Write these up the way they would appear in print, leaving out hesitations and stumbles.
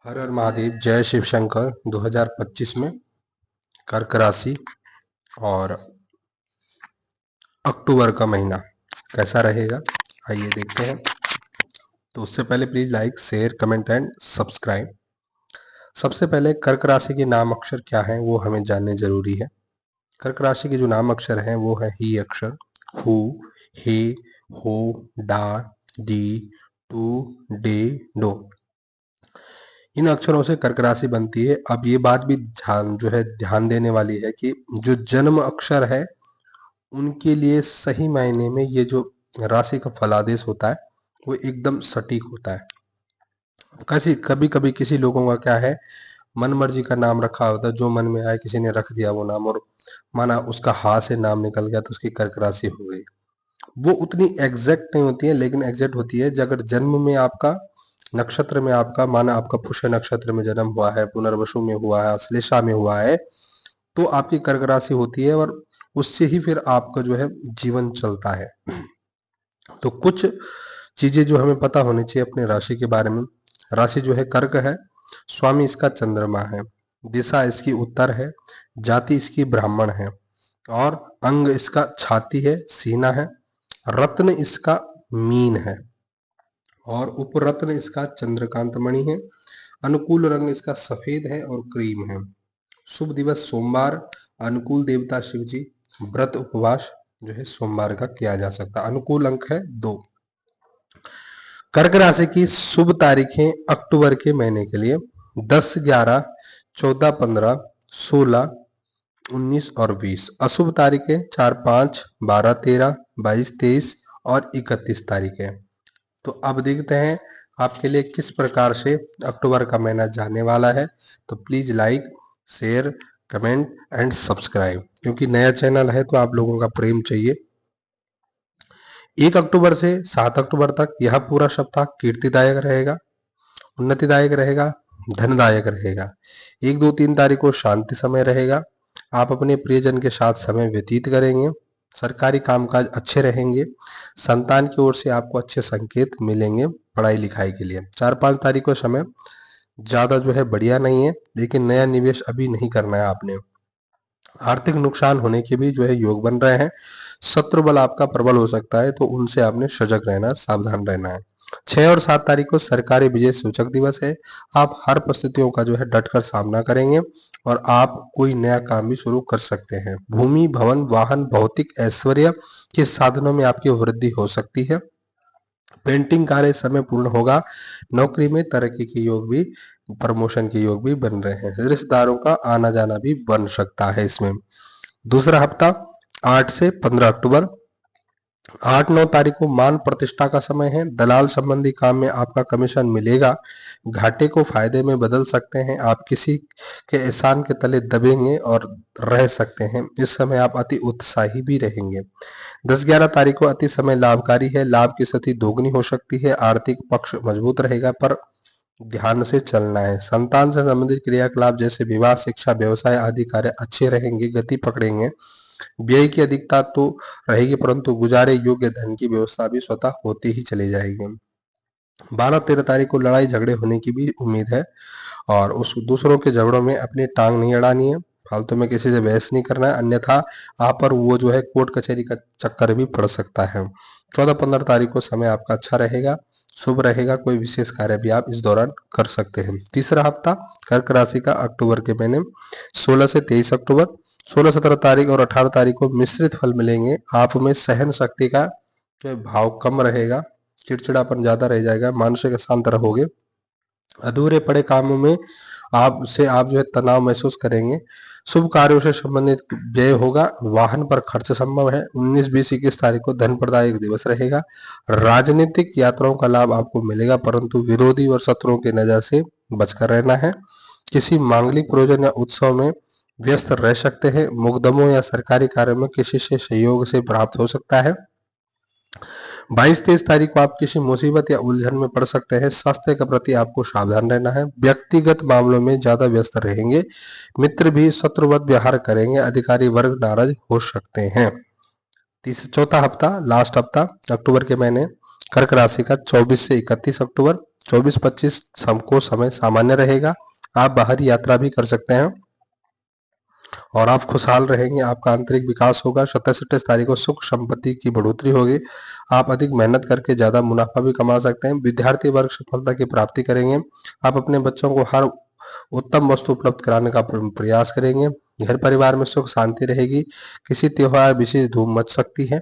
हर हर महादेव। जय शिव शंकर। 2025 में कर्क राशि और अक्टूबर का महीना कैसा रहेगा, आइए देखते हैं। तो उससे पहले please like, share, comment and subscribe. सबसे पहले कर्क राशि के नाम अक्षर क्या हैं वो हमें जानने जरूरी है। कर्क राशि के जो नाम अक्षर हैं वो है ही अक्षर, हु, हे, हो, डा, डी, टू, डे, डो। इन अक्षरों से कर्क राशि बनती है। अब ये बात भी ध्यान देने वाली है कि जो जन्म अक्षर है उनके लिए सही मायने में ये जो राशि का फलादेश होता है वो एकदम सटीक होता है। कभी कभी किसी लोगों का क्या है, मन मर्जी का नाम रखा होता है, जो मन में आए किसी ने रख दिया वो नाम, और माना उसका हाथ से नाम निकल गया तो उसकी कर्क राशि हो गई। वो उतनी एग्जैक्ट नहीं होती है, लेकिन एग्जैक्ट होती है अगर जन्म में आपका, नक्षत्र में आपका, माना आपका पुष्य नक्षत्र में जन्म हुआ है, पुनर्वसु में हुआ है, अश्लेषा में हुआ है, तो आपकी कर्क राशि होती है और उससे ही फिर आपका जो है जीवन चलता है। तो कुछ चीजें जो हमें पता होनी चाहिए अपने राशि के बारे में। राशि जो है कर्क है, स्वामी इसका चंद्रमा है, दिशा इसकी उत्तर है, जाति इसकी ब्राह्मण है, और अंग इसका छाती है, सीना है, रत्न इसका मीन है, और उपरत्न इसका चंद्रकांत मणि है। अनुकूल रंग इसका सफेद है और क्रीम है। शुभ दिवस सोमवार। अनुकूल देवता शिव जी। व्रत उपवास जो है सोमवार का किया जा सकता है। अनुकूल अंक है 2। कर्क राशि की शुभ तारीखें अक्टूबर के महीने के लिए 10, 11, 14, 15, 16, 19 और 20। अशुभ तारीखें 4, 5, 12, 13, 22, 23 और 31 तारीखें। तो अब देखते हैं आपके लिए किस प्रकार से अक्टूबर का महीना जाने वाला है। तो please like, share, comment and subscribe, क्योंकि नया चैनल है तो आप लोगों का प्रेम चाहिए। 1 अक्टूबर से 7 अक्टूबर तक यह पूरा सप्ताह कीर्तिदायक रहेगा, उन्नतिदायक रहेगा, धनदायक रहेगा। 1, 2, 3 तारीख को शांति समय रहेगा। आप अपने प्रियजन के साथ समय व्यतीत करेंगे। सरकारी कामकाज अच्छे रहेंगे। संतान की ओर से आपको अच्छे संकेत मिलेंगे पढ़ाई लिखाई के लिए। 4, 5 तारीख को समय ज्यादा जो है बढ़िया नहीं है, लेकिन नया निवेश अभी नहीं करना है आपने। आर्थिक नुकसान होने के भी जो है योग बन रहे हैं। शत्रु बल आपका प्रबल हो सकता है, तो उनसे आपने सजग रहना, सावधान रहना है। 6 और 7 तारीख को सरकारी विजय सूचक दिवस है। आप हर परिस्थितियों का जो है डटकर सामना करेंगे और आप कोई नया काम भी शुरू कर सकते हैं। भूमि, भवन, वाहन, भौतिक ऐश्वर्य के साधनों में आपकी वृद्धि हो सकती है। पेंटिंग कार्य समय पूर्ण होगा। नौकरी में तरक्की के योग भी, प्रमोशन के योग भी बन रहे हैं। रिश्तेदारों का आना जाना भी बन सकता है इसमें। दूसरा हफ्ता 8 से 15 अक्टूबर। 8, 9 तारीख को मान प्रतिष्ठा का समय है। दलाल संबंधी काम में आपका कमीशन मिलेगा। घाटे को फायदे में बदल सकते हैं। आप किसी के एहसान के तले दबेंगे और रह सकते हैं। इस समय आप अति उत्साही भी रहेंगे। 10, 11 तारीख को अति समय लाभकारी है। लाभ की स्थिति दोगुनी हो सकती है। आर्थिक पक्ष मजबूत रहेगा, पर ध्यान से चलना है। संतान से संबंधित क्रियाकलाप जैसे विवाह, शिक्षा, व्यवसाय आदि कार्य अच्छे रहेंगे, गति पकड़ेंगे। व्यय की अधिकता तो रहेगी, परंतु गुजारे योग्य धन की व्यवस्था भी स्वतः होती ही चली जाएगी। 12, 13 तारीख को लड़ाई झगड़े होने की भी उम्मीद है, और उस दूसरों के झगड़ों में अपनी टांग नहीं अड़ानी है। फालतू में किसी से बहस नहीं करना है, अन्यथा आप पर वो जो है कोर्ट कचहरी का चक्कर भी पड़ सकता है। 14, 15 तारीख को समय आपका अच्छा रहेगा, शुभ रहेगा। कोई विशेष कार्य भी आप इस दौरान कर सकते हैं। तीसरा हफ्ता कर्क राशि का अक्टूबर के महीने 16 से 23 अक्टूबर। 16, 17 तारीख और 18 तारीख को मिश्रित फल मिलेंगे। आप में सहन शक्ति का जो भाव कम रहेगा, चिड़चिड़ापन ज्यादा रह जाएगा, मानसिक अशांत रहोगे। अधूरे पड़े कामों में आप जो है तनाव महसूस करेंगे। शुभ कार्यों से संबंधित व्यय होगा। वाहन पर खर्च संभव है। 19, 20, 21 तारीख को धन प्रदायक दिवस रहेगा। राजनीतिक यात्राओं का लाभ आपको मिलेगा, परंतु विरोधी और शत्रुओं की नजर से बचकर रहना है। किसी मांगलिक प्रयोजन या उत्सव में व्यस्त रह सकते हैं। मुकदमों या सरकारी कार्यों में किसी से सहयोग से प्राप्त हो सकता है। 22, 23 तारीख को आप किसी मुसीबत या उलझन में पड़ सकते हैं। स्वास्थ्य के प्रति आपको सावधान रहना है। व्यक्तिगत मामलों में ज्यादा व्यस्त रहेंगे। मित्र भी शत्रुवत व्यवहार करेंगे। अधिकारी वर्ग नाराज हो सकते हैं। चौथा हफ्ता, लास्ट हफ्ता अक्टूबर के महीने, कर्क राशि का 24 से 31 अक्टूबर। 24-25 सबको समय सामान्य रहेगा। आप बाहरी यात्रा भी कर सकते हैं और आप खुशहाल रहेंगे, आपका आंतरिक विकास होगा। 27-28 तारीख को सुख संपत्ति की बढ़ोतरी होगी। आप अधिक मेहनत करके ज्यादा मुनाफा भी कमा सकते हैं। विद्यार्थी वर्ग सफलता की प्राप्ति करेंगे। आप अपने बच्चों को हर उत्तम वस्तु उपलब्ध कराने का प्रयास करेंगे। घर परिवार में सुख शांति रहेगी। किसी त्योहार विशेष धूम मच सकती है।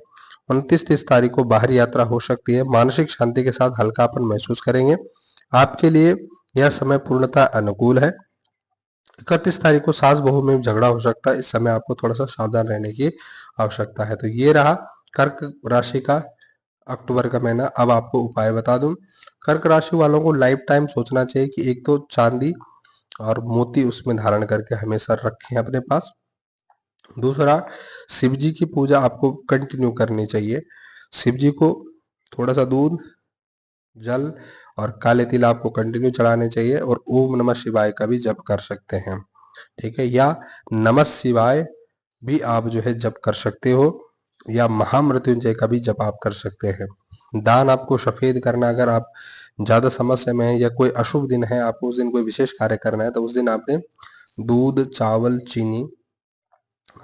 29-30 तारीख को बाहरी यात्रा हो सकती है। मानसिक शांति के साथ हल्कापन महसूस करेंगे। आपके लिए यह समय पूर्णतः अनुकूल है। 31 तारीख को सास बहू में झगड़ा हो सकता है। इस समय आपको थोड़ा सा सावधान रहने की आवश्यकता है। तो ये रहा कर्क राशि का अक्टूबर का महीना। अब आपको उपाय बता दूं। कर्क राशि वालों को लाइफ टाइम सोचना चाहिए कि एक तो चांदी और मोती उसमें धारण करके हमेशा रखें अपने पास। दूसरा, शिव जी की पूजा आपको कंटिन्यू करनी चाहिए। शिव जी को थोड़ा सा दूध, जल और काले तिल आपको कंटिन्यू चढ़ाने चाहिए और ओम नमः शिवाय का भी जप कर सकते हैं। ठीक है, या नमः शिवाय भी आप जो है जप कर सकते हो, या महामृत्युंजय का भी जप आप कर सकते हैं। दान आपको सफेद करना, अगर आप ज्यादा समस्या में है या कोई अशुभ दिन है, आपको उस दिन कोई विशेष कार्य करना है, तो उस दिन आपने दूध, चावल, चीनी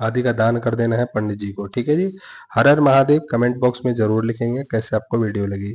आदि का दान कर देना है पंडित जी को। ठीक है जी। हर हर महादेव। कमेंट बॉक्स में जरूर लिखेंगे कैसे आपको वीडियो लगी।